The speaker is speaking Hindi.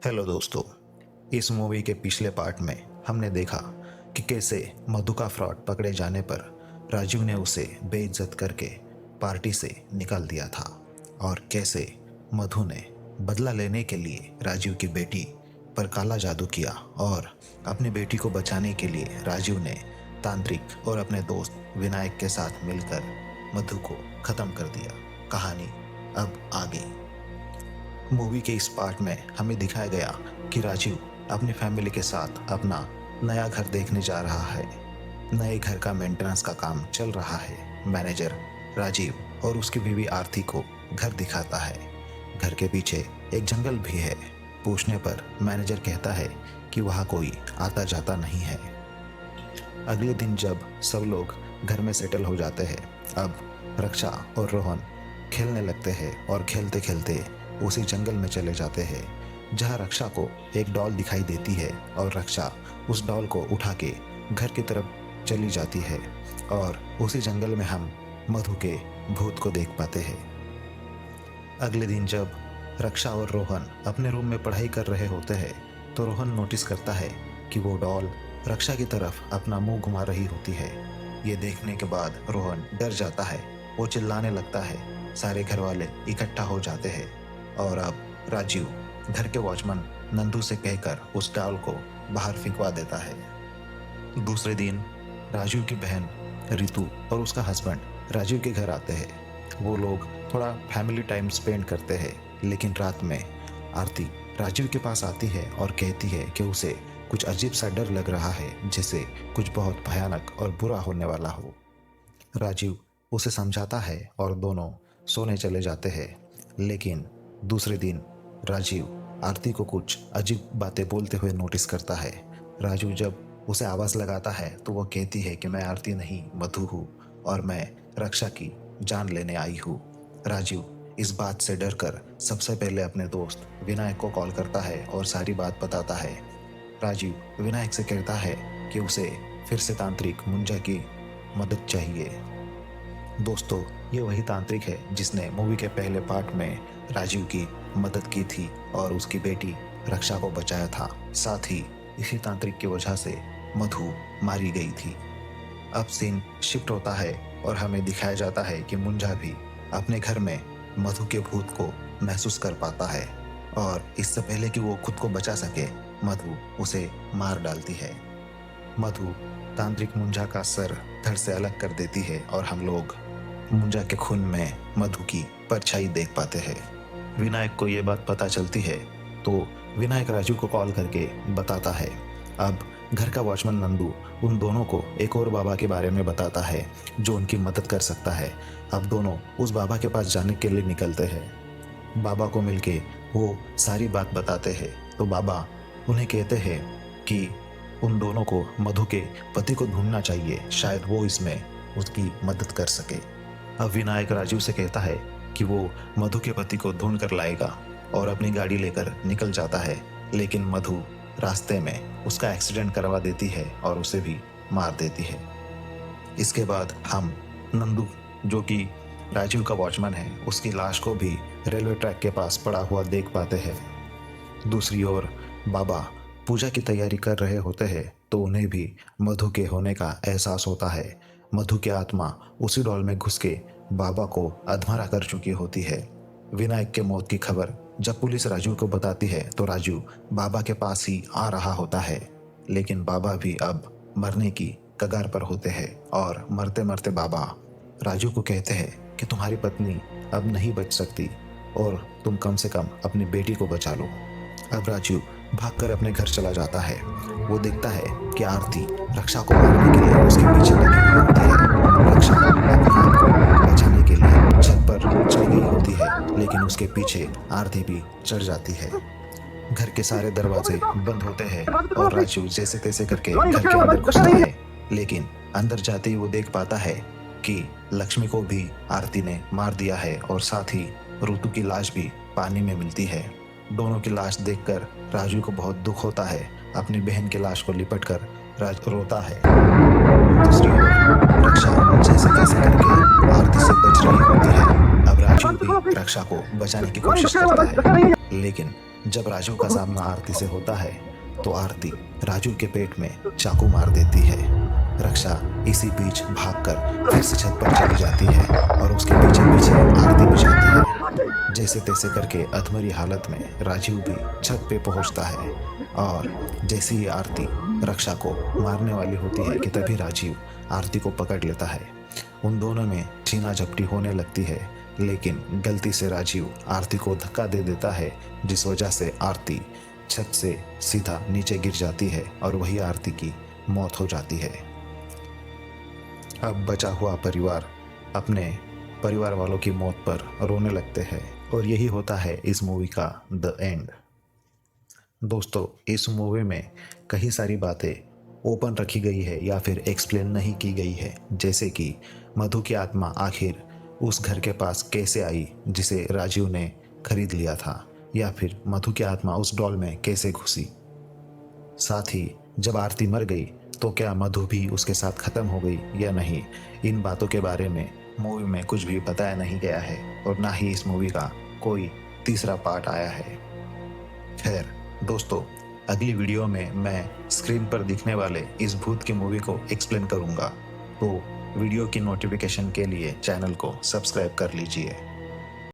हेलो दोस्तों। इस मूवी के पिछले पार्ट में हमने देखा कि कैसे मधु का फ्रॉड पकड़े जाने पर राजीव ने उसे बेइज्जत करके पार्टी से निकाल दिया था और कैसे मधु ने बदला लेने के लिए राजीव की बेटी पर काला जादू किया और अपनी बेटी को बचाने के लिए राजीव ने तांत्रिक और अपने दोस्त विनायक के साथ मिलकर मधु को खत्म कर दिया। कहानी अब आगे। मूवी के इस पार्ट में हमें दिखाया गया कि राजीव अपनी फैमिली के साथ अपना नया घर देखने जा रहा है। नए घर का मेंटेनेंस का काम चल रहा है। मैनेजर राजीव और उसकी बीवी आरती को घर दिखाता है। घर के पीछे एक जंगल भी है। पूछने पर मैनेजर कहता है कि वहाँ कोई आता जाता नहीं है। अगले दिन जब सब लोग घर में सेटल हो जाते हैं, अब रक्षा और रोहन खेलने लगते हैं और खेलते खेलते उसी जंगल में चले जाते हैं जहाँ रक्षा को एक डॉल दिखाई देती है और रक्षा उस डॉल को उठा के घर की तरफ चली जाती है और उसी जंगल में हम मधु के भूत को देख पाते हैं। अगले दिन जब रक्षा और रोहन अपने रूम में पढ़ाई कर रहे होते हैं तो रोहन नोटिस करता है कि वो डॉल रक्षा की तरफ अपना मुंह घुमा रही होती है। ये देखने के बाद रोहन डर जाता है। वो चिल्लाने लगता है। सारे घर वाले इकट्ठा हो जाते हैं और अब राजीव घर के वॉचमैन नंदू से कहकर उस डॉल को बाहर फेंकवा देता है। दूसरे दिन राजीव की बहन रितु और उसका हस्बैंड राजीव के घर आते हैं। वो लोग थोड़ा फैमिली टाइम स्पेंड करते हैं, लेकिन रात में आरती राजीव के पास आती है और कहती है कि उसे कुछ अजीब सा डर लग रहा है, जैसे कुछ बहुत भयानक और बुरा होने वाला हो। राजीव उसे समझाता है और दोनों सोने चले जाते हैं। लेकिन दूसरे दिन राजीव आरती को कुछ अजीब बातें बोलते हुए नोटिस करता है। राजीव जब उसे आवाज़ लगाता है तो वो कहती है कि मैं आरती नहीं मधु हूँ और मैं रक्षा की जान लेने आई हूँ। राजीव इस बात से डरकर सबसे पहले अपने दोस्त विनायक को कॉल करता है और सारी बात बताता है। राजीव विनायक से कहता है कि उसे फिर से तांत्रिक मुंजा की मदद चाहिए। दोस्तों, ये वही तांत्रिक है जिसने मूवी के पहले पार्ट में राजीव की मदद की थी और उसकी बेटी रक्षा को बचाया था। साथ ही इसी तांत्रिक की वजह से मधु मारी गई थी। अब सीन शिफ्ट होता है और हमें दिखाया जाता है कि मुंजा भी अपने घर में मधु के भूत को महसूस कर पाता है और इससे पहले कि वो खुद को बचा सके मधु उसे मार डालती है। मधु तांत्रिक मुंजा का सर धड़ से अलग कर देती है और हम लोग मुंजा के खून में मधु की परछाई देख पाते हैं। विनायक को ये बात पता चलती है तो विनायक राजू को कॉल करके बताता है। अब घर का वॉचमैन नंदू उन दोनों को एक और बाबा के बारे में बताता है जो उनकी मदद कर सकता है। अब दोनों उस बाबा के पास जाने के लिए निकलते हैं। बाबा को मिलके वो सारी बात बताते हैं तो बाबा उन्हें कहते हैं कि उन दोनों को मधु के पति को ढूंढना चाहिए, शायद वो इसमें उसकी मदद कर सके। अब विनायक राजीव से कहता है कि वो मधु के पति को ढूंढ कर लाएगा और अपनी गाड़ी लेकर निकल जाता है, लेकिन मधु रास्ते में उसका एक्सीडेंट करवा देती है और उसे भी मार देती है। इसके बाद हम नंदू, जो कि राजीव का वॉचमैन है, उसकी लाश को भी रेलवे ट्रैक के पास पड़ा हुआ देख पाते हैं। दूसरी ओर बाबा पूजा की तैयारी कर रहे होते हैं तो उन्हें भी मधु के होने का एहसास होता है। मधु की आत्मा उसी डॉल में घुस के बाबा को अधमरा कर चुकी होती है। विनायक के मौत की खबर जब पुलिस राजू को बताती है तो राजू बाबा के पास ही आ रहा होता है, लेकिन बाबा भी अब मरने की कगार पर होते हैं और मरते मरते बाबा राजू को कहते हैं कि तुम्हारी पत्नी अब नहीं बच सकती और तुम कम से कम अपनी बेटी को बचा लो। अब राजू भागकर अपने घर चला जाता है। वो देखता है कि आरती रक्षा को मारने के लिए उसके पीछे लगी हुई होती है। रक्षा अपने आप को बचाने के लिए छत पर चढ़ गई होती है, लेकिन उसके पीछे आरती भी चढ़ जाती है। घर के सारे दरवाजे बंद होते हैं और राजू जैसे तैसे करके घर के अंदर घुसता है, लेकिन अंदर जाते ही वो देख पाता है कि लक्ष्मी को भी आरती ने मार दिया है और साथ ही ऋतु की लाश भी पानी में मिलती है। दोनों की लाश देखकर राजू को बहुत दुख होता है। अपनी बहन की लाश को लिपट कर राजू रोता है। दूसरी ओर रक्षा जैसे तैसे करके आरती से बच रही होती है। अब राजू भी रक्षा को बचाने की कोशिश करता है, लेकिन जब राजू का सामना आरती से होता है तो आरती राजू के पेट में चाकू मार देती है। रक्षा इसी बीच भागकर फिर से छत पर चली जाती है और उसके पीछे पीछे आरती भी जाती है। जैसे तैसे करके अधमरी हालत में राजीव भी छत पे पहुंचता है और जैसे ही आरती रक्षा को मारने वाली होती है कि तभी राजीव आरती को पकड़ लेता है। उन दोनों में छीना झपटी होने लगती है, लेकिन गलती से राजीव आरती को धक्का दे देता है, जिस वजह से आरती छत से सीधा नीचे गिर जाती है और वही आरती की मौत हो जाती है। अब बचा हुआ परिवार अपने परिवार वालों की मौत पर रोने लगते हैं और यही होता है इस मूवी का द एंड। दोस्तों, इस मूवी में कई सारी बातें ओपन रखी गई है या फिर एक्सप्लेन नहीं की गई है, जैसे कि मधु की आत्मा आखिर उस घर के पास कैसे आई जिसे राजीव ने खरीद लिया था, या फिर मधु की आत्मा उस डॉल में कैसे घुसी। साथ ही जब आरती मर गई तो क्या मधु भी उसके साथ खत्म हो गई या नहीं, इन बातों के बारे में मूवी में कुछ भी बताया नहीं गया है और ना ही इस मूवी का कोई तीसरा पार्ट आया है। खैर दोस्तों, अगली वीडियो में मैं स्क्रीन पर दिखने वाले इस भूत की मूवी को एक्सप्लेन करूंगा, तो वीडियो की नोटिफिकेशन के लिए चैनल को सब्सक्राइब कर लीजिए।